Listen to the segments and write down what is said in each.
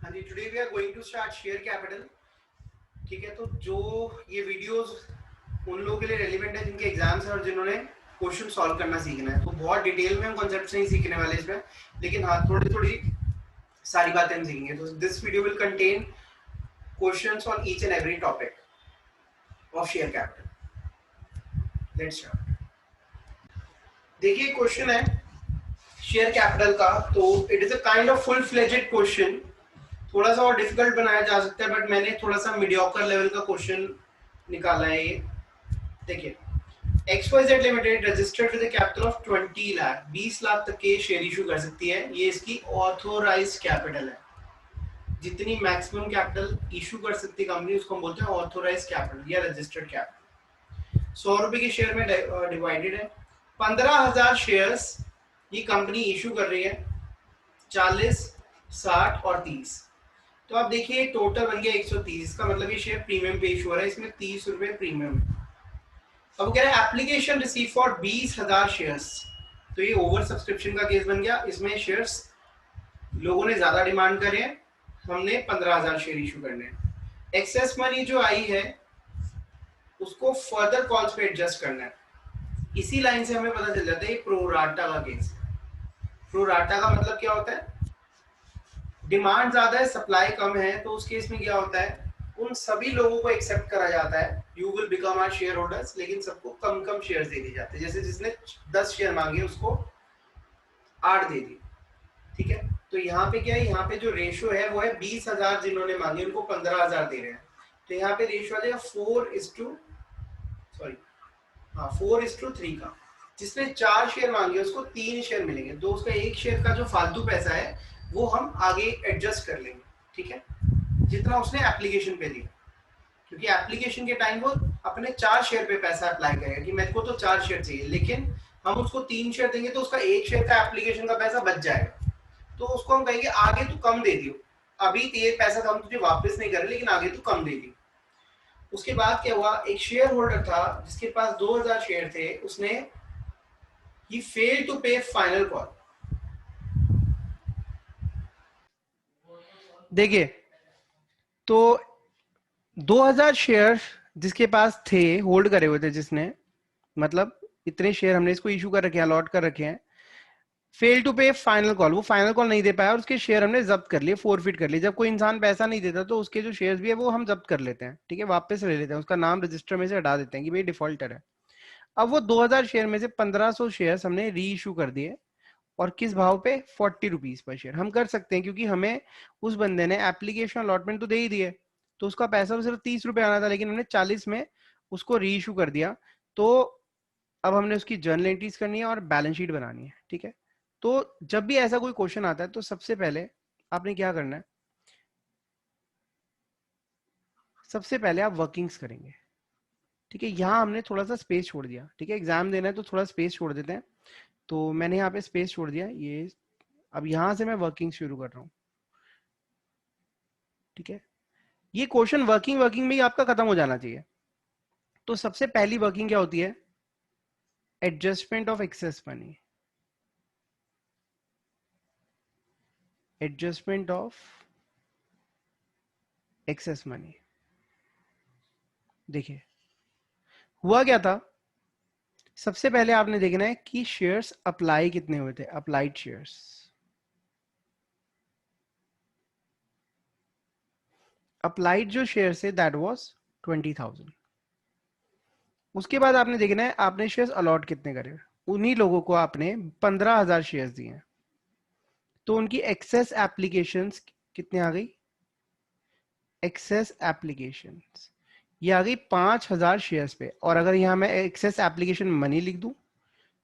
हाँ जी, today we are going to start share capital. ठीक है, तो जो ये वीडियोस उन लोगों के लिए रेलिवेंट है जिनके एग्जाम्स हैं और जिन्होंने क्वेश्चन सॉल्व करना सीखना है। तो बहुत डिटेल में हम कॉन्सेप्ट्स नहीं सीखने वाले इसमें, लेकिन हाँ थोड़ी थोड़ी सारी बातें हम सीखेंगे। तो this video will contain questions on each and every topic of share capital. Let's start. देखिए क्वेश्चन है शेयर कैपिटल का, तो it is a kind of full fledged question. थोड़ा सा और डिफिकल्ट बनाया जा सकता है, बट मैंने थोड़ा सा मीडियोकर लेवल का क्वेश्चन निकाला है ये। देखिए, XYZ limited registered with capital of 20 lakh, 20 lakh तक के शेयर इशू कर सकती है। ये इसकी ऑथोराइज कैपिटल है। जितनी मैक्सिमम कैपिटल इशू कर सकती है कंपनी, उसको हम बोलते हैं ऑथोराइज कैपिटल या रजिस्टर्ड कैपिटल। 100 रुपए के शेयर में डिवाइडेड है 15,000 शेयर्स ये कंपनी इशू कर रही है, 40, 60 और 30। तो आप देखिए टोटल बन गया 130। इसका मतलब ये शेयर प्रीमियम पे इशू हो रहा है, इसमें 30 रुपए प्रीमियम। अब कह रहे हैं एप्लीकेशन रिसीव फॉर 20,000 शेयर्स। तो ये ओवर सब्सक्रिप्शन का केस बन गया। इसमें शेयर्स लोगों ने ज्यादा डिमांड करे हैं, हमने 15,000 शेयर इशू करने हैं। एक्सेस मनी जो आई है उसको फर्दर कॉल्स पे एडजस्ट करना है। इसी लाइन से हमें पता चल जाता है ये प्रोराटा का केस। प्रोराटा का मतलब क्या होता है? डिमांड ज्यादा है, सप्लाई कम है, तो उस केस में क्या होता है, उन सभी लोगों को एक्सेप्ट करा जाता है, you will become our share holders, लेकिन सबको कम कम शेयर दे दिए जाते हैं। जैसे जिसने 10 शेयर मांगे उसको 8 दे दिए। ठीक है, तो यहाँ पे क्या है, यहाँ पे जो रेशो है वो है 20,000 जिन्होंने मांगे उनको 15,000 दे रहे हैं। तो यहाँ पे रेशो आ जाएगा 4:3 का। जिसने 4 शेयर मांगे उसको 3 शेयर मिलेंगे, तो उसका 1 शेयर का जो फालतू पैसा है वो हम आगे एडजस्ट कर लेंगे। ठीक है, जितना उसने एप्लीकेशन पे दिया, क्योंकि एप्लीकेशन के टाइम वो अपने 4 शेयर पे पैसा अप्लाई करेगा कि मेरे को तो 4 शेयर चाहिए, लेकिन हम उसको 3 शेयर देंगे तो उसका 1 शेयर का एप्लीकेशन का पैसा बच जाएगा। तो उसको हम कहेंगे आगे तू कम दे दियो, अभी ये पैसा तो हम तुझे वापस नहीं कर रहे, लेकिन आगे तू कम दे दी। उसके बाद क्या हुआ, एक शेयर होल्डर था जिसके पास 2,000 शेयर थे, उसने ही फेल टू पे फाइनल कॉल। देखिए, तो 2,000 शेयर जिसके पास थे, होल्ड करे हुए थे जिसने, मतलब इतने शेयर हमने इसको इशू कर रखे हैं, अलॉट कर रखे हैं, फेल टू पे फाइनल कॉल, वो फाइनल कॉल नहीं दे पाया और उसके शेयर हमने जब्त कर लिए, फोरफिट कर लिए। जब कोई इंसान पैसा नहीं देता तो उसके जो शेयर्स भी है वो हम जब्त कर लेते हैं। ठीक है, वापस ले लेते हैं, उसका नाम रजिस्टर में से हटा देते हैं कि भाई डिफॉल्टर है। अब वो 2,000 शेयर में से 1,500 शेयर हमने री इशू कर दिए, और किस भाव पे? 40 रुपीज पर शेयर। हम कर सकते हैं क्योंकि हमें उस बंदे ने एप्लीकेशन अलॉटमेंट तो दे ही दिए, तो उसका पैसा तो सिर्फ 30 रुपए आना था, लेकिन हमने 40 में उसको री इशू कर दिया। तो अब हमने उसकी जर्नल एंट्रीज करनी है और बैलेंस शीट बनानी है। ठीक है, तो जब भी ऐसा कोई क्वेश्चन आता है तो सबसे पहले आपने क्या करना है, सबसे पहले आप वर्किंग्स करेंगे। ठीक है, यहाँ हमने थोड़ा सा स्पेस छोड़ दिया। ठीक है, एग्जाम देना है तो थोड़ा स्पेस छोड़ देते हैं, तो मैंने यहाँ पे स्पेस छोड़ दिया ये। अब यहाँ से मैं वर्किंग शुरू कर रहा हूँ। ठीक है, ये क्वेश्चन वर्किंग वर्किंग में ही आपका खत्म हो जाना चाहिए। तो सबसे पहली वर्किंग क्या होती है? Adjustment of excess money. Adjustment of excess money. देखिए हुआ क्या था, सबसे पहले आपने देखना है कि शेयर्स अप्लाई कितने हुए थे, अप्लाइड शेयर्स। अप्लाइड जो शेयर्स है दैट वाज 20,000। उसके बाद आपने देखना है आपने शेयर्स अलॉट कितने करे, उन्हीं लोगों को आपने 15,000 शेयर्स दिए हैं। तो उनकी एक्सेस एप्लीकेशंस कितने आ गई? एक्सेस एप्लीकेशंस ये आ गई 5,000 शेयर्स पे। और अगर यहाँ मैं एक्सेस एप्लीकेशन मनी लिख दूं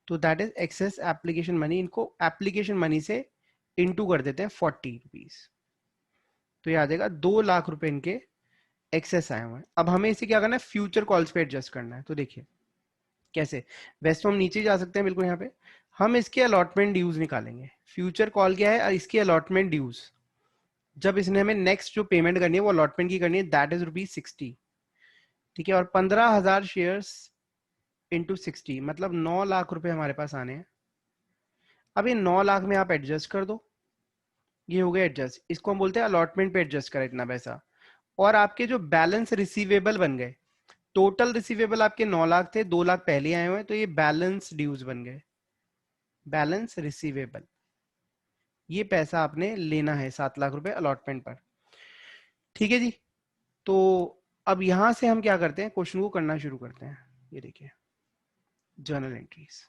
तो that is excess application money. इनको एप्लीकेशन मनी से इनटू कर देते हैं 40 रुपीज, तो ये आ जाएगा 2 लाख रुपए इनके एक्सेस आए हुए हैं। अब हमें इसे क्या करना है, फ्यूचर कॉल्स पे एडजस्ट करना है। तो देखिए कैसे, वैसे तो हम नीचे जा सकते हैं बिल्कुल, यहाँ पे हम इसके अलॉटमेंट ड्यूज निकालेंगे। फ्यूचर कॉल क्या है, इसकी अलॉटमेंट ड्यूज, जब इसने हमें नेक्स्ट जो पेमेंट करनी है वो अलॉटमेंट की करनी है, दैट इज ₹60। ठीक है, और 15,000 शेयर्स इंटू 60 मतलब 9 लाख रुपए हमारे पास आने हैं। अब ये 9 लाख में आप एडजस्ट कर दो, ये हो गया एडजस्ट, इसको हम बोलते हैं अलॉटमेंट पे एडजस्ट करा इतना पैसा। और आपके जो बैलेंस रिसीवेबल बन गए, टोटल रिसीवेबल आपके 9 लाख थे, 2 लाख पहले आए हुए हैं, तो ये बैलेंस ड्यूज बन गए, बैलेंस रिसीवेबल। ये पैसा आपने लेना है 7 लाख रुपए अलॉटमेंट पर। ठीक है जी। तो अब यहां से हम क्या करते हैं, क्वेश्चन को करना शुरू करते हैं। ये देखिए जर्नल एंट्रीज।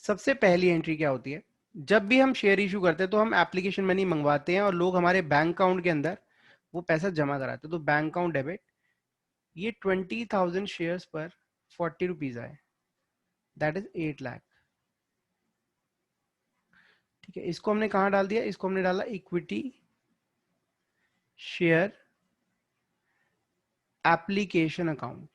सबसे पहली एंट्री क्या होती है, जब भी हम शेयर इशू करते हैं तो हम एप्लीकेशन मनी मंगवाते हैं और लोग हमारे बैंक अकाउंट के अंदर वो पैसा जमा कराते हैं। तो बैंक अकाउंट डेबिट, ये 20,000 शेयर्स पर 40 रुपीज आए, दैट इज 8 लाख। ठीक है, इसको हमने कहाँ डाल दिया, इसको हमने डाला इक्विटी शेयर एप्लीकेशन अकाउंट।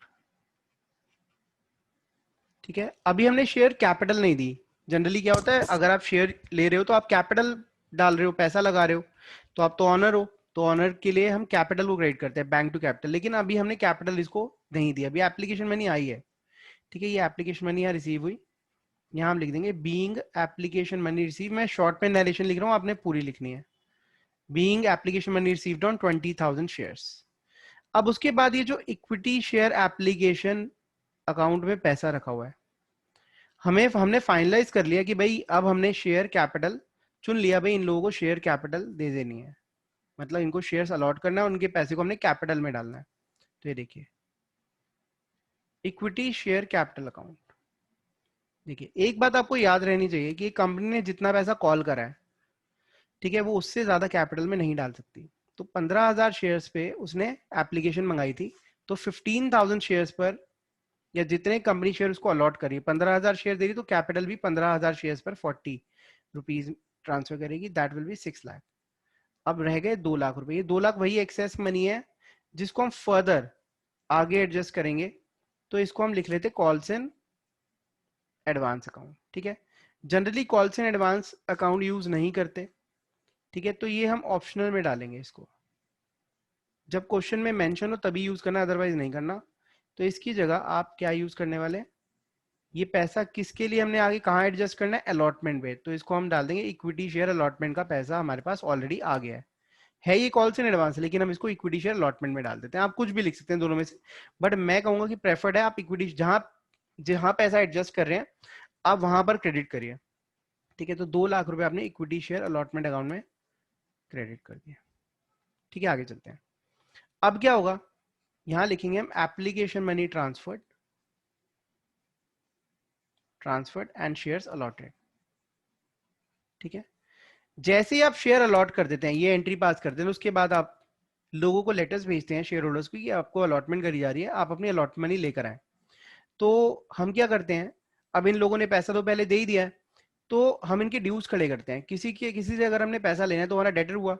ठीक है, अभी हमने शेयर कैपिटल नहीं दी। जनरली क्या होता है, अगर आप शेयर ले रहे हो तो आप कैपिटल डाल रहे हो, पैसा लगा रहे हो, तो आप तो ऑनर हो, तो ऑनर के लिए हम कैपिटल को क्रेडिट करते हैं, बैंक टू कैपिटल। लेकिन अभी हमने कैपिटल इसको नहीं दिया, अभी एप्लीकेशन मनी आई है। ठीक है, ये एप्लीकेशन मनी यहाँ रिसीव हुई, यहाँ हम लिख देंगे बीइंग एप्लीकेशन मनी रिसीव। मैं शॉर्ट में नरेशन लिख रहा हूँ, आपने पूरी लिखनी है। Being application money received on 20,000 shares. अब उसके बाद ये जो इक्विटी शेयर एप्लीकेशन अकाउंट में पैसा रखा हुआ है, हमने फाइनलाइज कर लिया कि भाई अब हमने शेयर कैपिटल चुन लिया, भाई इन लोगों को शेयर कैपिटल दे देनी है, मतलब इनको शेयर्स अलॉट करना है, उनके पैसे को हमने कैपिटल में डालना है। तो ये देखिए इक्विटी शेयर कैपिटल अकाउंट। देखिए एक बात आपको याद रहनी चाहिए कि कंपनी ने जितना पैसा कॉल करा है, ठीक है, वो उससे ज्यादा कैपिटल में नहीं डाल सकती। तो 15,000 शेयर्स पे उसने एप्लीकेशन मंगाई थी, तो 15,000 शेयर्स पर या जितने कंपनी शेयर उसको अलॉट करी, 15,000 शेयर दे रही, तो कैपिटल भी 15,000 शेयर्स पर 40 रुपीज ट्रांसफर करेगी, दैट विल बी 6 लाख। अब रह गए 2 लाख रुपए। ये 2 लाख वही एक्सेस मनी है जिसको हम फर्दर आगे एडजस्ट करेंगे, तो इसको हम लिख लेते कॉल्स इन एडवांस अकाउंट। ठीक है, generally calls in advance account use नहीं करते। ठीक है, तो ये हम ऑप्शनल में डालेंगे, इसको जब क्वेश्चन में मेंशन हो तभी यूज करना, अदरवाइज नहीं करना। तो इसकी जगह आप क्या यूज करने वाले, ये पैसा किसके लिए हमने आगे कहाँ एडजस्ट करना है, अलॉटमेंट पे, तो इसको हम डाल देंगे इक्विटी शेयर अलॉटमेंट का पैसा हमारे पास ऑलरेडी आ गया है ये कॉल्स इन एडवांस, लेकिन हम इसको इक्विटी शेयर अलॉटमेंट में डाल देते हैं। आप कुछ भी लिख सकते हैं दोनों में से, बट मैं कहूंगा कि प्रेफर्ड है आप इक्विटी, जहां जहां पैसा एडजस्ट कर रहे हैं आप वहां पर क्रेडिट करिए। ठीक है, तो 2 लाख रुपए आपने इक्विटी शेयर अलॉटमेंट अकाउंट में क्रेडिट कर दिया। ठीक है, आगे चलते हैं। अब क्या होगा, यहां लिखेंगे हम application money transferred and shares allotted. ठीक है, जैसे ही आप शेयर अलॉट कर देते हैं, ये एंट्री पास करते हैं, उसके बाद आप लोगों को लेटर्स भेजते हैं शेयर होल्डर्स को कि आपको अलॉटमेंट करी जा रही है, आप अपनी अलॉट मनी लेकर आए। तो हम क्या करते हैं, अब इन लोगों ने पैसा तो पहले दे ही दिया है, तो हम इनके ड्यूज खड़े करते हैं। किसी से अगर हमने पैसा लेना है तो हमारा डेटर हुआ,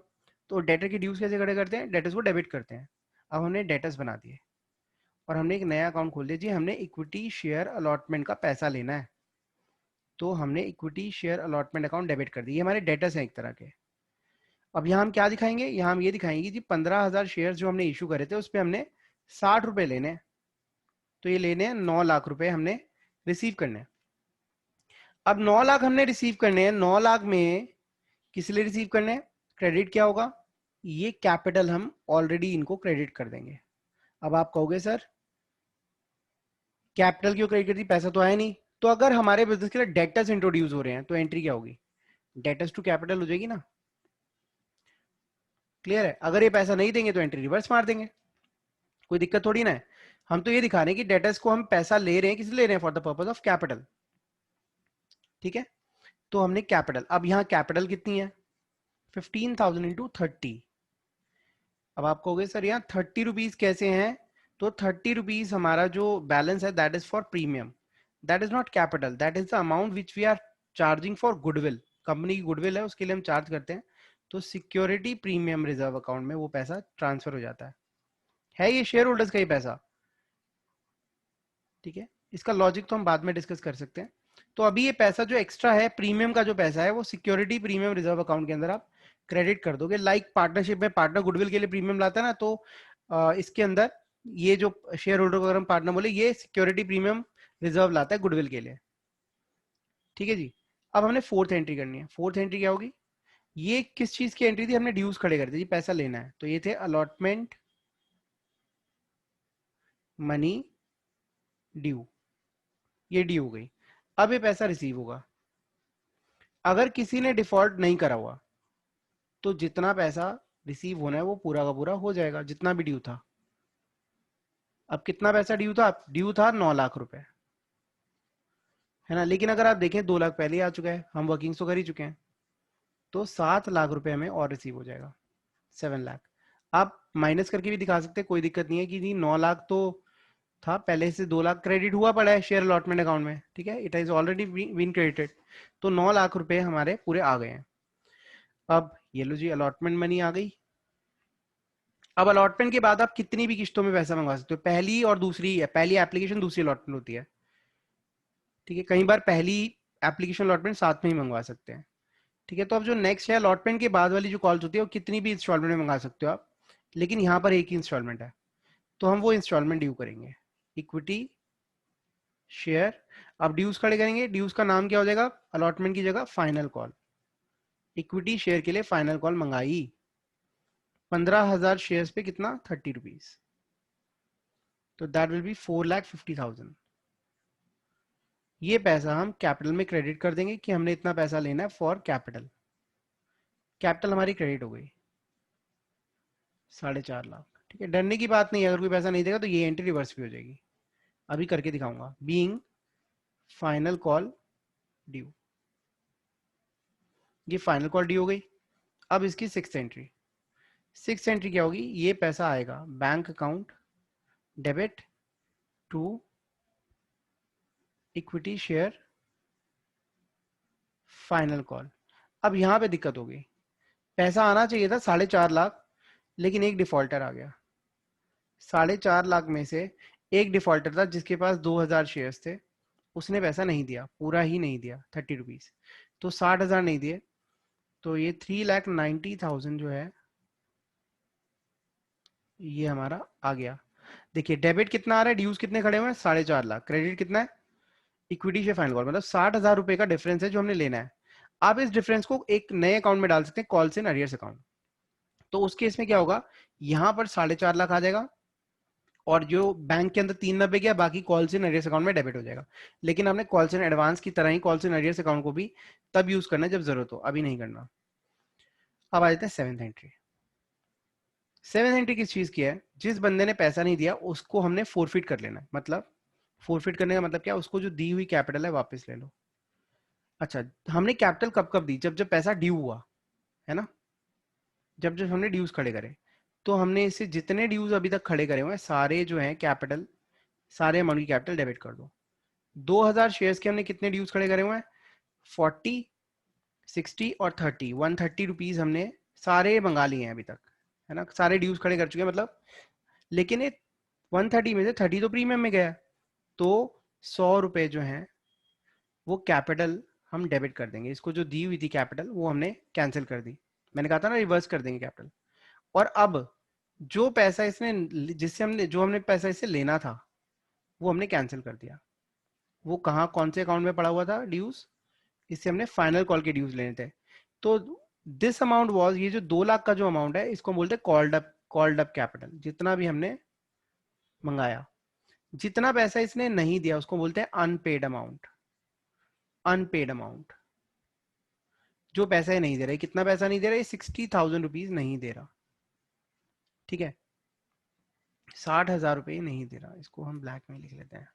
तो डेटर के ड्यूज कैसे खड़े करते हैं, डेटर्स को डेबिट करते हैं। अब हमने डेटर्स बना दिए और हमने एक नया अकाउंट खोल दिया, जी हमने इक्विटी शेयर अलॉटमेंट का पैसा लेना है, तो हमने equity share allotment account debit कर दिए। ये हमारे डेटर्स हैं एक तरह के। अब यहाँ हम क्या दिखाएंगे, यहाँ हम ये दिखाएंगे जी 15,000 शेयर जो हमने इशू करे थे उस पर हमने 60 रुपए लेने हैं, तो ये लेने हैं 9 लाख रुपए हमने रिसीव करने हैं। अब 9 लाख हमने रिसीव करने हैं, 9 लाख में किस लिए रिसीव करने हैं, क्रेडिट क्या होगा, ये कैपिटल हम ऑलरेडी इनको क्रेडिट कर देंगे। अब आप कहोगे सर कैपिटल क्यों क्रेडिट कर दी, पैसा तो आया नहीं। तो अगर हमारे बिजनेस के लिए डेटर्स इंट्रोड्यूस हो रहे हैं तो एंट्री क्या होगी, डेटर्स टू कैपिटल हो जाएगी ना। क्लियर है, अगर ये पैसा नहीं देंगे तो एंट्री रिवर्स मार देंगे, कोई दिक्कत थोड़ी ना है। हम तो ये दिखा रहे हैं कि डेटर्स को हम पैसा ले रहे हैं, किस लिए ले रहे हैं, for the purpose of capital. ठीक है, तो हमने कैपिटल, अब यहाँ कैपिटल कितनी है 15,000 इंटू 30। अब आप कहोगे सर यहाँ 30 रुपीज कैसे हैं, तो 30 रुपीज हमारा जो बैलेंस है that is for premium, that is not capital, that is the amount which we are charging for goodwill. Company की गुडविल है उसके लिए हम चार्ज करते हैं, तो सिक्योरिटी प्रीमियम रिजर्व अकाउंट में वो पैसा ट्रांसफर हो जाता है ये शेयर होल्डर्स का ही पैसा। ठीक है, इसका लॉजिक तो हम बाद में डिस्कस कर सकते हैं। तो अभी ये पैसा जो एक्स्ट्रा है प्रीमियम का जो पैसा है वो सिक्योरिटी प्रीमियम रिजर्व अकाउंट के अंदर आप क्रेडिट कर दोगे। लाइक पार्टनरशिप में पार्टनर गुडविल के लिए प्रीमियम लाता है ना, तो इसके अंदर ये जो शेयर होल्डर को अगर हम पार्टनर बोले, ये सिक्योरिटी प्रीमियम रिजर्व लाता है गुडविल के लिए। ठीक है जी, अब हमने फोर्थ एंट्री करनी है। फोर्थ एंट्री क्या होगी, ये किस चीज की एंट्री थी, हमने ड्यूज खड़े कर दिए, पैसा लेना है, तो ये थे अलॉटमेंट मनी ड्यू, ये ड्यू हो गई। अब ये पैसा रिसीव होगा। अगर किसी ने डिफॉल्ट नहीं करा हुआ तो जितना पैसा रिसीव होना है वो पूरा का पूरा हो जाएगा, जितना भी ड्यू था। अब कितना पैसा ड्यू था, ड्यू था 9 लाख रुपए, है ना। लेकिन अगर आप देखें 2 लाख पहले ही आ चुका है, हम वर्किंग तो कर ही चुके हैं, तो 7 लाख रुपए हमें और रिसीव हो जाएगा, 7 लाख। आप माइनस करके भी दिखा सकते हैं, कोई दिक्कत नहीं है कि जी 9 लाख तो था पहले से, 2 लाख क्रेडिट हुआ पड़ा है शेयर अलॉटमेंट अकाउंट में, ठीक है, it is already been credited, तो 9 लाख रुपए हमारे पूरे आ गए हैं। अब ये लो जी अलॉटमेंट मनी आ गई। अब अलॉटमेंट के बाद आप कितनी भी किस्तों में पैसा मंगवा सकते हो, पहली और दूसरी है, पहली एप्लीकेशन दूसरी अलॉटमेंट होती है, ठीक है। कई बार पहली एप्लीकेशन अलॉटमेंट साथ में ही मंगवा सकते हैं, ठीक है। तो अब जो नेक्स्ट है अलॉटमेंट के बाद वाली जो कॉल्स होती है वो कितनी भी इंस्टॉलमेंट में मंगा सकते हो आप, लेकिन यहाँ पर एक ही इंस्टॉलमेंट है, तो हम वो इंस्टॉलमेंट ड्यू करेंगे, इक्विटी शेयर। अब ड्यूज खड़े करेंगे, ड्यूज का नाम क्या हो जाएगा, अलॉटमेंट की जगह फाइनल कॉल। इक्विटी शेयर के लिए फाइनल कॉल मंगाई, 15,000 शेयर्स पे कितना, 30 रुपीज, तो दैट विल बी 4,50,000। ये पैसा हम कैपिटल में क्रेडिट कर देंगे कि हमने इतना पैसा लेना है फॉर कैपिटल। कैपिटल हमारी क्रेडिट हो गई 4.5 लाख, ठीक है। डरने की बात नहीं है, अगर कोई पैसा नहीं देगा तो ये एंट्री रिवर्स भी हो जाएगी, अभी करके दिखाऊंगा। बीइंग फाइनल कॉल ड्यू, ये फाइनल कॉल ड्यू हो गई। अब इसकी सिक्स एंट्री क्या होगी, ये पैसा आएगा bank account debit to equity share final call. अब यहां पे दिक्कत हो गई, पैसा आना चाहिए था 4.5 लाख, लेकिन एक डिफॉल्टर आ गया। 4.5 लाख में से एक डिफॉल्टर था जिसके पास 2,000 शेयर्स थे, उसने पैसा नहीं दिया, पूरा ही नहीं दिया, 30 रुपीज, तो 60,000 नहीं दिए, तो ये 3,90,000 जो है ये हमारा आ गया। देखिए डेबिट कितना आ रहा है, ड्यूज कितने खड़े हुए हैं, 4.5 लाख, क्रेडिट कितना है, इक्विटी से फाइनल कॉल, मतलब 60,000 रुपए का डिफरेंस है जो हमने लेना है। आप इस डिफरेंस को एक नए अकाउंट में डाल सकते हैं, कॉल्स इन अरियर्स अकाउंट। तो उस केस में क्या होगा, यहां पर 4.5 लाख आ जाएगा, और जो बैंक के अंदर 390 गया, बाकी कॉल्स इन अरियर्स अकाउंट में डेबिट हो जाएगा। लेकिन हमने कॉल्स इन एडवांस की तरह he calls in arrears account को भी तब यूज करना है जब जरूरत हो, अभी नहीं करना। अब आ जाते हैं सेवेंथ एंट्री। सेवेंथ एंट्री किस चीज की है, जिस बंदे ने पैसा नहीं दिया उसको हमने फोरफिट कर लेना है। मतलब फोरफिट करने का मतलब क्या, उसको जो दी हुई कैपिटल है वापस ले लो। अच्छा, हमने कैपिटल कब कब दी, जब जब पैसा ड्यू हुआ, है ना, जब जब हमने ड्यूज खड़े करे, तो हमने इसे जितने ड्यूज अभी तक खड़े करे हुए हैं सारे जो हैं कैपिटल, सारे अमाउंट की कैपिटल डेबिट कर दो। 2,000 शेयर्स के हमने कितने ड्यूज खड़े करे हुए हैं, 40, 60 और 30, 130 रुपीज हमने सारे मंगा लिए हैं अभी तक, है ना, सारे ड्यूज खड़े कर चुके हैं मतलब। लेकिन ये 130 में से 30 तो प्रीमियम में गया, तो 100 रुपए जो है वो कैपिटल हम डेबिट कर देंगे, इसको जो दी हुई थी कैपिटल वो हमने कैंसिल कर दी, मैंने कहा था ना रिवर्स कर देंगे कैपिटल। और अब जो पैसा इसने, जिससे हमने, जो हमने पैसा इससे लेना था वो हमने कैंसिल कर दिया। वो कहाँ, कौन से अकाउंट में पड़ा हुआ था ड्यूज, इससे हमने फाइनल कॉल के ड्यूज लेने थे। तो दिस अमाउंट वाज, ये जो 2 लाख का जो अमाउंट है इसको बोलते हैं कॉल्ड अप कैपिटल। जितना भी हमने मंगाया, जितना पैसा इसने नहीं दिया उसको बोलते हैं अनपेड अमाउंट। अनपेड अमाउंट, जो पैसा ही नहीं दे रहा है, कितना पैसा नहीं दे रहा है, 60,000 रुपीज नहीं दे रहा, ठीक है, 60,000 रुपये नहीं दे रहा, इसको हम ब्लैक में लिख लेते हैं,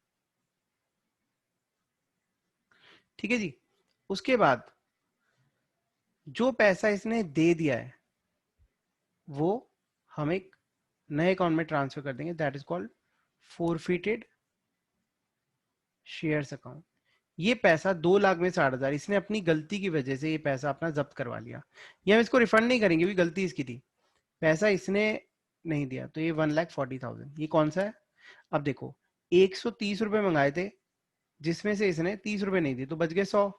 ठीक है जी। उसके बाद जो पैसा इसने दे दिया है वो हम एक नए अकाउंट में ट्रांसफर कर देंगे, that is called forfeited shares account. ये पैसा 2 लाख में 60,000, इसने अपनी गलती की वजह से ये पैसा अपना जब्त करवा लिया, ये हम इसको रिफंड नहीं करेंगे, भी गलती इसकी थी, पैसा इसने नहीं दिया, तो ये 1,40,000, ये कौन सा है। अब देखो 130 रुपए मंगाए थे, जिसमें से इसने 30 रुपए नहीं दिए, तो बच गए 100।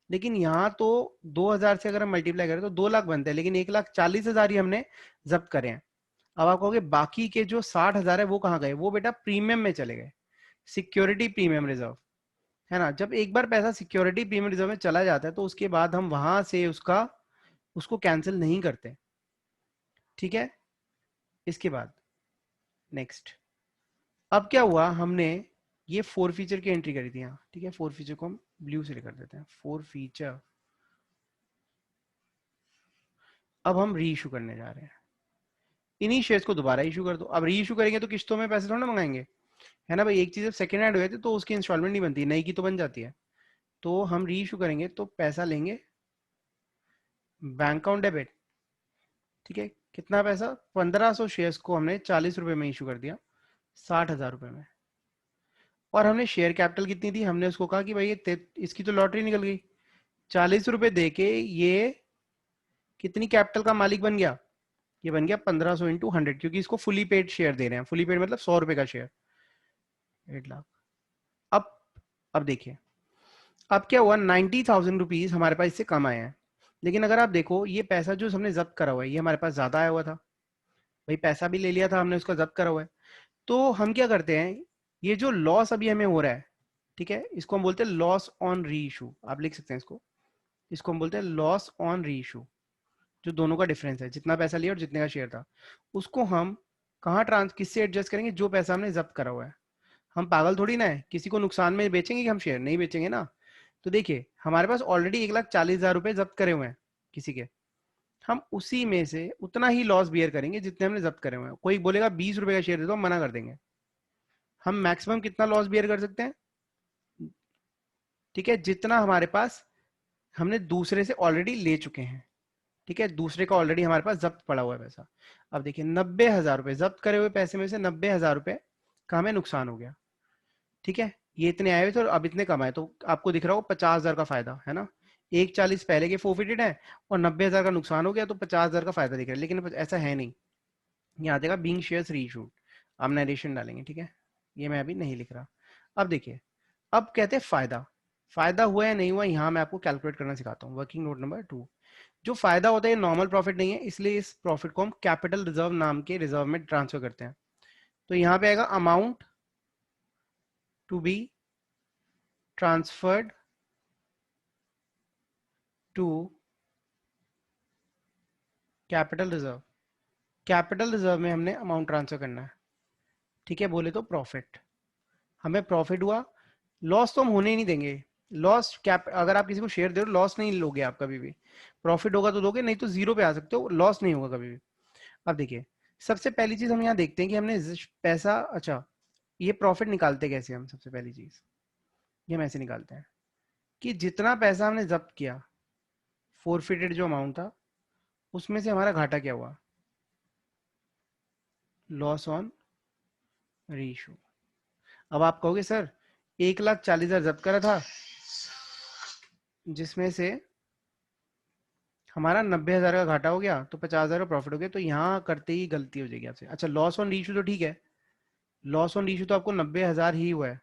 लेकिन यहाँ तो 2,000 से अगर हम मल्टीप्लाई करें तो 2 लाख बनते हैं, लेकिन 1,40,000 ही हमने जब्त करे हैं। अब आप कहोगे बाकी के जो 60,000 है वो कहाँ गए, वो बेटा प्रीमियम में चले गए, सिक्योरिटी प्रीमियम रिजर्व, है ना। जब एक बार पैसा सिक्योरिटी प्रीमियम रिजर्व में चला जाता है तो उसके बाद हम वहां से उसका उसको कैंसिल नहीं करते, ठीक है। इसके बाद नेक्स्ट, अब क्या हुआ, हमने ये 4 फीचर की एंट्री करी थी यहाँ, ठीक है। 4 फीचर को हम ब्लू से कर देते हैं, 4 फीचर। अब हम री इशू करने जा रहे हैं, इन्हीं शेयर्स को दोबारा इशू कर दो। अब री इशू करेंगे तो किस्तों में पैसे थोड़ा ना मंगाएंगे, है ना भाई। एक चीज सेकंड हैंड हुए थे तो उसकी इंस्टॉलमेंट नहीं बनती, नई की तो बन जाती है। तो हम री इशू करेंगे तो पैसा लेंगे बैंक अकाउंट डेबिट, ठीक है। कितना पैसा, 1500 शेयर्स को हमने 40 रुपए में इशू कर दिया, 60,000 रुपए में। और हमने शेयर कैपिटल कितनी थी, हमने उसको कहा कि भाई इसकी तो लॉटरी निकल गई, 40 रुपए दे के ये कितनी कैपिटल का मालिक बन गया, ये बन गया 1500 इंटू 100, क्योंकि इसको फुली पेड शेयर दे रहे हैं। फुली पेड मतलब 100 रुपए का शेयर, 8 लाख। अब अब देखिए, अब क्या हुआ, 90,000 रुपीज हमारे पास इससे कम आए हैं। लेकिन अगर आप देखो, ये पैसा जो हमने जब्त करा हुआ है, ये हमारे पास ज्यादा आया हुआ था भाई, पैसा भी ले लिया था हमने, उसका जब्त करा हुआ है। तो हम क्या करते हैं, ये जो लॉस अभी हमें हो रहा है, ठीक है, इसको हम बोलते हैं लॉस ऑन री इशू, आप लिख सकते हैं इसको। इसको हम बोलते हैं लॉस ऑन री इशू। जो दोनों का डिफरेंस है, जितना पैसा लिया और जितने का शेयर था, उसको हम कहाँ किससे एडजस्ट करेंगे, जो पैसा हमने जब्त करा हुआ है। हम पागल थोड़ी ना है, किसी को नुकसान में बेचेंगे कि हम शेयर नहीं बेचेंगे ना। तो देखिए, हमारे पास ऑलरेडी 1,40,000 रुपए जब्त करे हुए हैं किसी के, हम उसी में से उतना ही लॉस बियर करेंगे जितने हमने जब्त करे हुए हैं। कोई बोलेगा 20 रुपए का शेयर दे दो, हम मना कर देंगे। हम मैक्सिमम कितना लॉस बियर कर सकते हैं, ठीक है, जितना हमारे पास हमने दूसरे से ऑलरेडी ले चुके हैं, ठीक है। दूसरे का ऑलरेडी हमारे पास जब्त पड़ा हुआ है पैसा। अब देखिए, 90,000 रुपए जब्त करे हुए पैसे में से 90,000 रुपए का हमें नुकसान हो गया, ठीक है। ये इतने आए हुए थे और अब इतने कमाए, तो आपको दिख रहा हो 50,000 का फायदा है ना। 1,40 पहले के फोरफिटेड है और 90,000 का नुकसान हो गया, तो 50,000 का फायदा दिख रहा है। लेकिन ऐसा है नहीं, यहाँ देगा बीइंग शेयर्स रीइश्यूड, आप नरेशन डालेंगे, ठीक है। ये मैं अभी नहीं लिख रहा। अब देखिए, अब कहते हैं फायदा, फायदा हुआ या नहीं हुआ, यहाँ मैं आपको कैलकुलेट करना सिखाता हूँ। वर्किंग नोट नंबर 2, जो फायदा होता है ये नॉर्मल प्रॉफिट नहीं है, इसलिए इस प्रॉफिट को हम कैपिटल रिजर्व नाम के रिजर्व में ट्रांसफर करते हैं। तो यहाँ पे आएगा amount to be transferred to capital reserve. Capital reserve में हमने अमाउंट ट्रांसफर करना है, ठीक है। बोले तो प्रॉफिट, हमें प्रॉफिट हुआ, लॉस तो हम होने ही नहीं देंगे। लॉस कैप, अगर आप किसी को शेयर दे रहे हो, लॉस नहीं लोगे आप कभी भी। प्रॉफिट होगा तो दोगे, नहीं तो जीरो पे आ सकते हो, लॉस नहीं होगा कभी भी। अब देखिए, सबसे पहली चीज हम यहाँ देखते हैं कि हमने पैसा, अच्छा ये प्रॉफिट निकालते कैसे हम, सबसे पहली चीज ये हम ऐसे निकालते हैं कि जितना पैसा हमने जब्त किया, फोरफिटेड जो अमाउंट था, उसमें से हमारा घाटा क्या हुआ, लॉस ऑन री इशू। अब आप कहोगे सर 1,40,000 जब्त करा था, जिसमें से हमारा 90,000 का घाटा हो गया, तो 50,000 का प्रॉफिट हो गया। तो यहाँ करते ही गलती हो जाएगी आपसे। अच्छा, लॉस ऑन री इशू तो ठीक है, लॉस ऑन इशू तो आपको 90,000 ही हुआ है,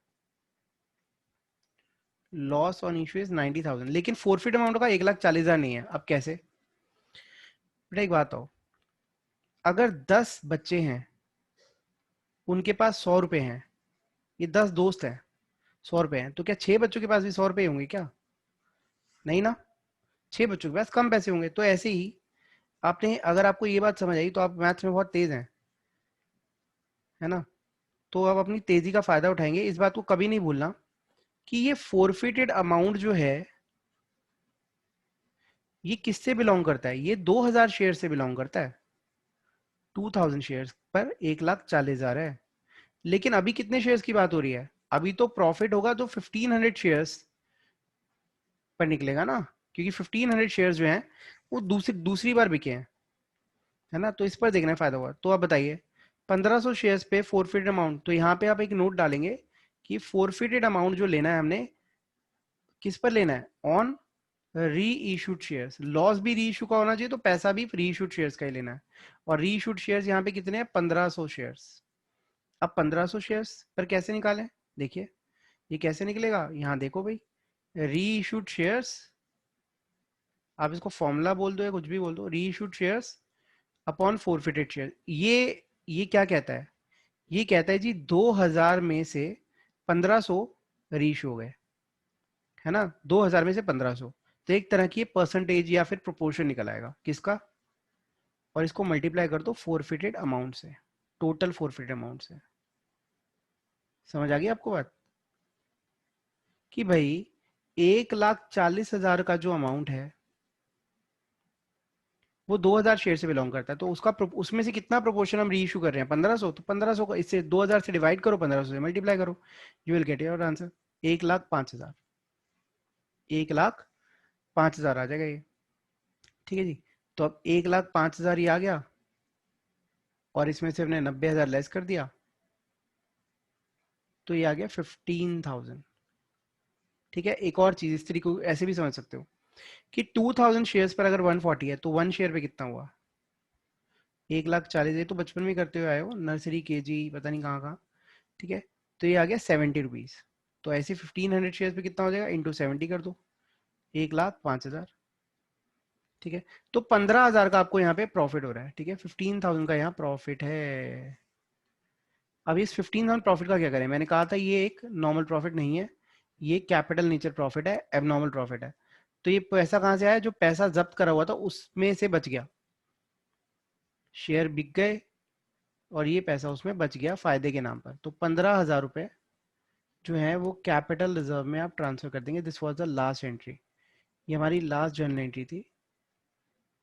लॉस ऑन इशू इज 90,000, लेकिन फोरफिट अमाउंट का 1,40,000 नहीं है। अब कैसे, बेटा एक बात हो, अगर 10 बच्चे हैं, उनके पास 100 रुपए हैं, ये 10 दोस्त हैं, 100 रुपए हैं, तो क्या 6 बच्चों के पास भी 100 रुपए होंगे क्या, नहीं ना। 6 बच्चों के पास कम पैसे होंगे। तो ऐसे ही आपने, अगर आपको ये बात समझ आई तो आप मैथ्स में बहुत तेज हैं, है ना। तो आप अपनी तेजी का फायदा उठाएंगे। इस बात को कभी नहीं भूलना कि ये फोरफिटेड अमाउंट जो है, ये किससे बिलोंग करता है, ये 2,000 शेयर से बिलोंग करता है। 2,000 शेयर पर 1,40,000 है। लेकिन अभी कितने शेयर्स की बात हो रही है, अभी तो प्रॉफिट होगा तो 1,500 शेयर्स पर निकलेगा ना, क्योंकि 1,500 शेयर्स जो हैं वो दूसरी बार बिके हैं, है ना। तो इस पर देखना फायदा हुआ। तो आप बताइए, 1,500 शेयर्स पे फोरफिटेड अमाउंट, तो यहाँ पे आप एक नोट डालेंगे कि फोरफिटेड अमाउंट जो लेना है हमने, किस पर लेना है, ऑन री इशूड शेयर्स। लॉस भी री इशू का होना चाहिए, तो पैसा भी री इशूड शेयर्स का ही लेना है। और री इशूड शेयर्स यहाँ पे कितने हैं, 1,500 शेयर्स। अब 1,500 शेयर्स पर कैसे निकालें, देखिए ये कैसे निकलेगा, यहाँ देखो भाई, री इशूड शेयर्स, आप इसको फॉर्मूला बोल दो या कुछ भी बोल दो, री issued shares upon forfeited share. ये क्या कहता है, ये कहता है जी 2,000 में से 1,500 री इशू हो गए, है ना। 2,000 में से 1,500, तो एक तरह की परसेंटेज या फिर प्रोपोर्शन निकल आएगा किसका, और इसको मल्टीप्लाई कर दो फोरफिटेड अमाउंट से, टोटल फोरफिटेड अमाउंट से। समझ आ गई आपको बात कि भाई 1,40,000 का जो अमाउंट है वो 2,000 शेयर से बिलोंग करता है, तो उसका उसमें से कितना प्रोपोर्शन हम री इशू कर रहे हैं 1,500, तो 1,500 का इससे 2,000 से डिवाइड करो, 1,500 से मल्टीप्लाई करो, you will get your answer 1,05,000। 1,05,000 आ जाएगा ये, ठीक है जी। तो अब 1,05,000 ये आ गया, और इसमें से हमने 90,000 लेस कर दिया, तो ये आ गया 15,000। ठीक है, एक और चीज इस तरीके को ऐसे भी समझ सकते हो कि 2,000 शेयर्स पर अगर 140 है तो 1 शेयर पे कितना हुआ 1,40,000। ये तो बचपन में करते हुए आए हो, नर्सरी केजी पता नहीं कहाँ कहाँ। ठीक है, तो ये आ गया 70 रुपीज। तो ऐसे 1,500 शेयर्स पे कितना हो जाएगा, इंटू 70 कर दो, 1,05,000। ठीक है, तो 15,000 का आपको यहाँ पे प्रॉफिट हो रहा है। ठीक है, 15,000 का यहाँ प्रॉफिट है। अब इस 15,000 प्रॉफिट का क्या करें, मैंने कहा था ये एक नॉर्मल प्रॉफिट नहीं है, ये कैपिटल नेचर प्रॉफिट है, एबनॉर्मल प्रॉफिट है। तो ये पैसा कहाँ से आया, जो पैसा जब्त करा हुआ था उसमें से बच गया, शेयर बिक गए और ये पैसा उसमें बच गया फायदे के नाम पर। तो 15,000 रुपए जो है वो कैपिटल रिजर्व में आप ट्रांसफर कर देंगे। This was the last entry, ये हमारी लास्ट जर्नल एंट्री थी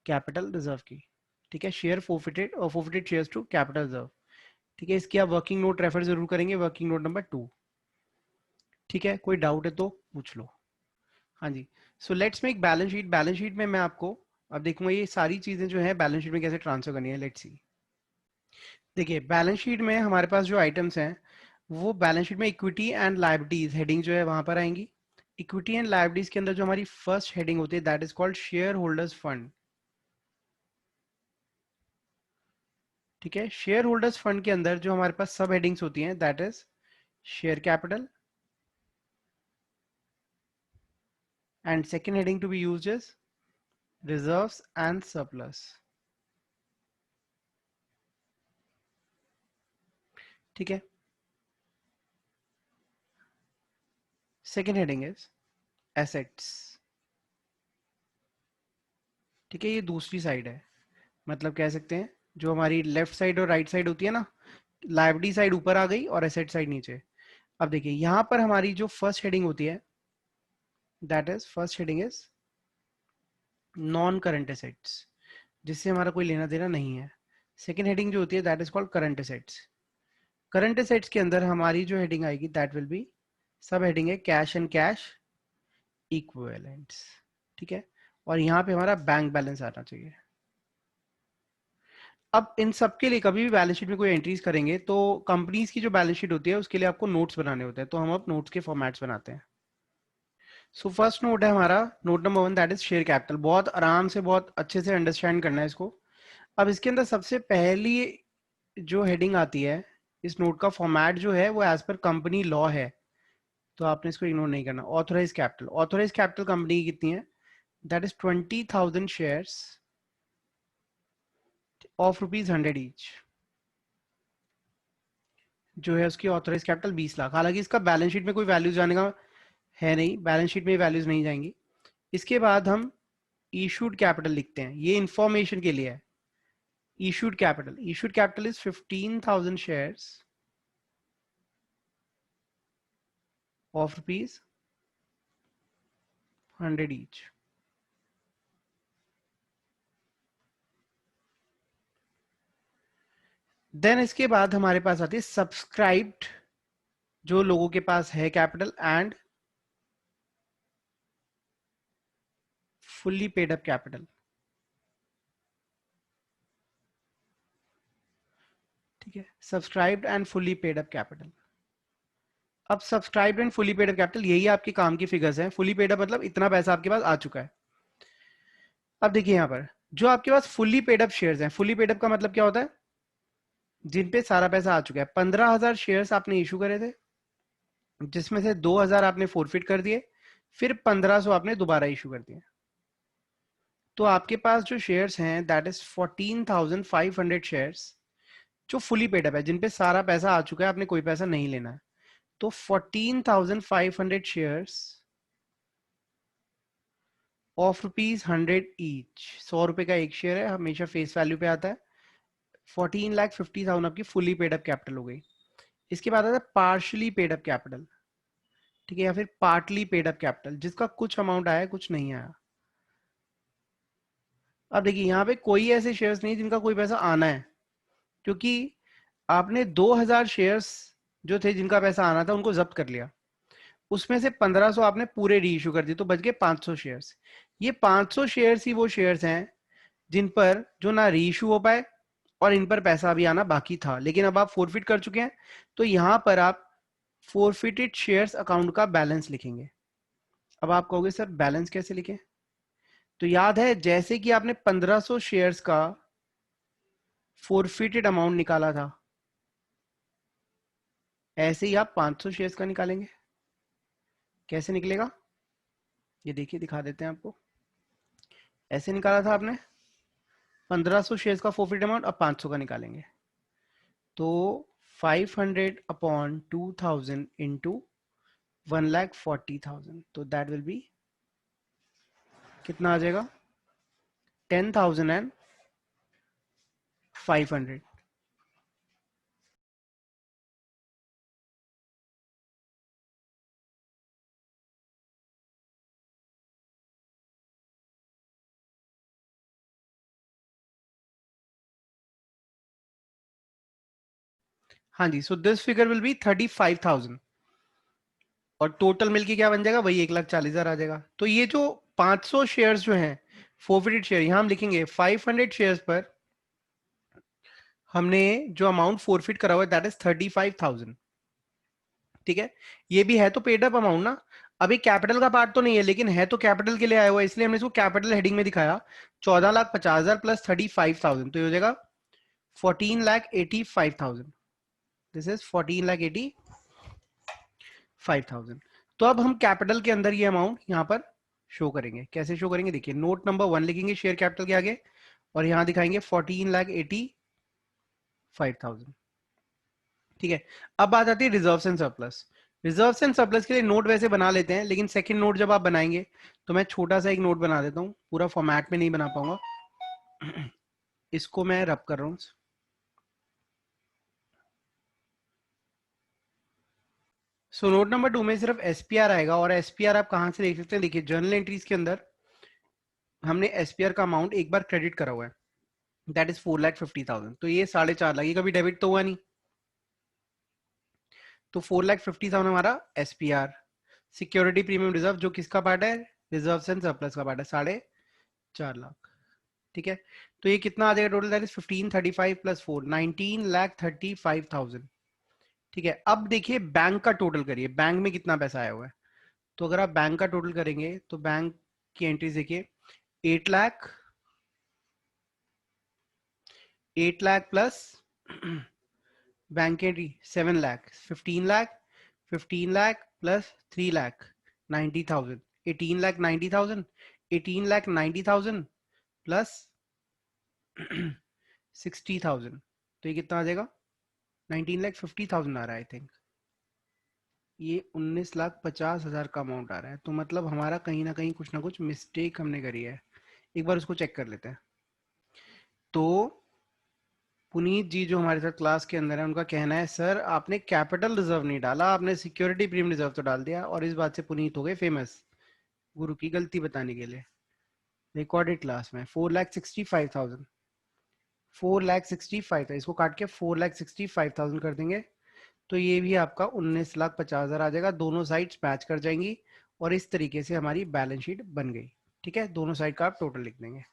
कैपिटल रिजर्व की। ठीक है, शेयर फोरफिटेड और forfeited shares to capital reserve. ठीक है, इसकी आप वर्किंग नोट रेफर जरूर करेंगे, वर्किंग नोट नंबर 2। ठीक है, कोई डाउट है तो पूछ लो। हाँ जी, so let's make balance sheet. Balance sheet में मैं आपको अब देखूंगा ये सारी चीजें जो है बैलेंस शीट में कैसे ट्रांसफर करनी है। लेट्स सी, देखिए बैलेंस शीट में हमारे पास जो आइटम्स हैं वो बैलेंस शीट में इक्विटी एंड लायबिलिटीज हेडिंग जो है वहां पर आएंगी। इक्विटी एंड लायबिलिटीज के अंदर जो हमारी फर्स्ट हेडिंग होती है that is called share holders fund. ठीक है, शेयर होल्डर्स फंड के अंदर जो हमारे पास सब हेडिंग्स होती हैं that is share capital, and second heading to be used is reserves and surplus. ठीक है, सेकेंड हेडिंग इज एसेट्स। ठीक है, ये दूसरी साइड है, मतलब कह सकते हैं जो हमारी लेफ्ट साइड और राइट साइड होती है ना, लायबिलिटी साइड ऊपर आ गई और एसेट साइड नीचे। अब देखिए यहां पर हमारी जो फर्स्ट हेडिंग होती है that is first heading is non current assets, जिससे हमारा कोई लेना देना नहीं है। सेकेंड हेडिंग जो होती है that is called current assets. Current assets के अंदर हमारी जो हेडिंग आएगी दैट विल बी, सब हेडिंग है कैश एंड कैश इक्विवेलेंट्स। ठीक है, और यहाँ पे हमारा बैंक बैलेंस आना चाहिए। अब इन सब के लिए कभी भी बैलेंस शीट में कोई एंट्रीज करेंगे तो कंपनीज की जो बैलेंस शीट होती है उसके लिए आपको नोट्स बनाने होते हैं, तो हम अब नोट्स के फॉर्मेट्स बनाते हैं। सो फर्स्ट नोट है हमारा note number 1 that is share capital. बहुत आराम से बहुत अच्छे से अंडरस्टैंड करना है इसको। अब इसके अंदर सबसे पहली जो हेडिंग आती है, इस नोट का फॉर्मेट जो है वो एज पर कंपनी लॉ है, तो आपने इसको इग्नोर नहीं करना। Authorise capital, authorise capital company की कितनी है, that is 20,000 shares of ₹100 each. जो है उसकी ऑथोराइज कैपिटल 20 लाख। हालांकि इसका बैलेंस शीट में कोई वैल्यूज जाने का है नहीं, बैलेंस शीट में वैल्यूज नहीं जाएंगी। इसके बाद हम इशूड कैपिटल लिखते हैं, ये इंफॉर्मेशन के लिए है। Issued capital is 15,000 shares of ₹100 each. Then इसके बाद हमारे पास आती है सब्सक्राइब्ड, जो लोगों के पास है capital, and fully paid up capital. ठीक है, subscribed and fully paid up capital. अब subscribed and fully paid up capital यही आपके काम की फिगर्स हैं। फुल्ली पेड अप मतलब इतना पैसा आपके पास आ चुका है। अब देखिए यहाँ पर जो आपके पास फुल्ली पेड अप शेयर्स हैं, फुल्ली पेड अप का मतलब क्या होता है, जिन पे सारा पैसा आ चुका है। 15,000 शेयर्स आपने इशू करे थे, जिसमें से 2,000 आपने फोरफिट कर दिए, फिर 1,500 आपने दोबारा इशू कर दिए। तो आपके पास जो शेयर्स हैं दैट इज 14,500 शेयर्स जो फुली पेड अप है, जिन पे सारा पैसा आ चुका है, आपने कोई पैसा नहीं लेना है। तो 14,500 शेयर्स ऑफ ₹100 ईच, 100 रुपए का एक शेयर है, हमेशा फेस वैल्यू पे आता है। 14,50,000 आपकी फुली पेड अप कैपिटल हो गई। इसके बाद आता है पार्शली पेड अप कैपिटल, ठीक है, या फिर पार्टली पेड अप कैपिटल, जिसका कुछ अमाउंट आया कुछ नहीं आया। अब देखिए यहाँ पे कोई ऐसे शेयर्स नहीं जिनका कोई पैसा आना है, क्योंकि आपने 2000 शेयर्स जो थे जिनका पैसा आना था उनको जब्त कर लिया, उसमें से 1500 आपने पूरे री इशू कर दिए, तो बच गए 500 शेयर्स। ये 500 शेयर्स ही वो शेयर्स हैं जिन पर जो ना री इशू हो पाए और इन पर पैसा अभी आना बाकी था, लेकिन अब आप फोरफिट कर चुके हैं, तो यहां पर आप फोरफिटेड शेयर्स अकाउंट का बैलेंस लिखेंगे। अब आप कहोगे सर बैलेंस कैसे लिखें, तो याद है जैसे कि आपने 1500 शेयर्स का फोरफिटेड अमाउंट निकाला था, ऐसे ही आप 500 शेयर्स का निकालेंगे। कैसे निकलेगा ये देखिए, दिखा देते हैं आपको। ऐसे निकाला था आपने 1500 शेयर्स का फोरफिट अमाउंट, अब 500 का निकालेंगे, तो 500 अपॉन 2000 इंटू 1,40,000, तो दैट विल बी कितना आ जाएगा 10,500। हाँ जी, so this figure will be 35,000 और टोटल मिलके क्या बन जाएगा, वही 1,40,000 आ जाएगा। तो ये जो 500 शेयर्स जो हैं फोरफिटेड शेयर, यहां हम लिखेंगे 500 शेयर्स पर हमने जो अमाउंट फोरफिट करा हुआ है दैट इज 35,000, ठीक है। ये भी है तो पेड अप अमाउंट ना, अभी कैपिटल का पार्ट तो नहीं है, लेकिन है तो कैपिटल के लिए आया हुआ है, इसलिए हमने इसको कैपिटल हेडिंग में दिखाया। 14,50,000 प्लस 35,000, तो ये हो जाएगा 14,85,000। This is 14,85,000। तो अब हम कैपिटल के अंदर ये अमाउंट यहां पर शो करेंगे। कैसे शो करेंगे, देखिए नोट नंबर 1 लिखेंगे शेयर कैपिटल के आगे, और यहां दिखाएंगे 14,85,000, ठीक है। अब बात आती है reserves and surplus. Reserves and surplus के लिए नोट वैसे बना लेते हैं, लेकिन सेकंड नोट जब आप बनाएंगे तो मैं छोटा सा एक नोट बना देता हूँ, पूरा फॉर्मेट में नहीं बना पाऊंगा। इसको मैं रब कर रहा हूँ। सो नोट नंबर 2 में सिर्फ एसपीआर आएगा, और एसपीआर आप कहां से देख सकते हैं, देखिए जर्नल एंट्रीज के अंदर हमने एसपीआर का अमाउंट एक बार क्रेडिट करा हुआ है, दैट इज 4,50,000, तो ये 4.5 लाख, ये कभी डेबिट तो हुआ नहीं, तो 4,50,000 हमारा एसपीआर। सिक्योरिटी प्रीमियम रिजर्व जो किसका पार्ट है, रिजर्व एंड सरप्लस का पार्ट है, 4.5 लाख, ठीक है। तो ये कितना आ जाएगा टोटल, दैट इज 1535 प्लस 4, 19,35,000, ठीक है। अब देखिए बैंक का टोटल करिए, बैंक में कितना पैसा आया हुआ है, तो अगर आप बैंक का टोटल करेंगे तो बैंक की एंट्रीज देखिए 8 lakh, 8 lakh plus bank entry 7 lakh, 15 lakh, 15 lakh plus 3 lakh 90,000, 18,90,000, 18,90,000 plus 60,000, तो ये कितना आ जाएगा 19,50,000 आ रहा है आई थिंक। ये 19,50,000 का अमाउंट आ रहा है, तो मतलब हमारा कहीं ना कुछ मिस्टेक हमने करी है। एक बार उसको चेक कर लेते हैं। तो पुनीत जी जो हमारे साथ क्लास के अंदर है, उनका कहना है सर आपने कैपिटल रिजर्व नहीं डाला, आपने सिक्योरिटी प्रीमियम रिजर्व तो डाल दिया, और इस बात से पुनीत हो गए फेमस गुरु की गलती बताने के लिए रिकॉर्डेड क्लास में। 4,65,000, 4,65,000 था, इसको काट के 4,65,000 कर देंगे, तो ये भी आपका 19,50,000 आ जाएगा, दोनों साइड्स मैच कर जाएंगी, और इस तरीके से हमारी बैलेंस शीट बन गई, ठीक है। दोनों साइड का आप टोटल लिख देंगे।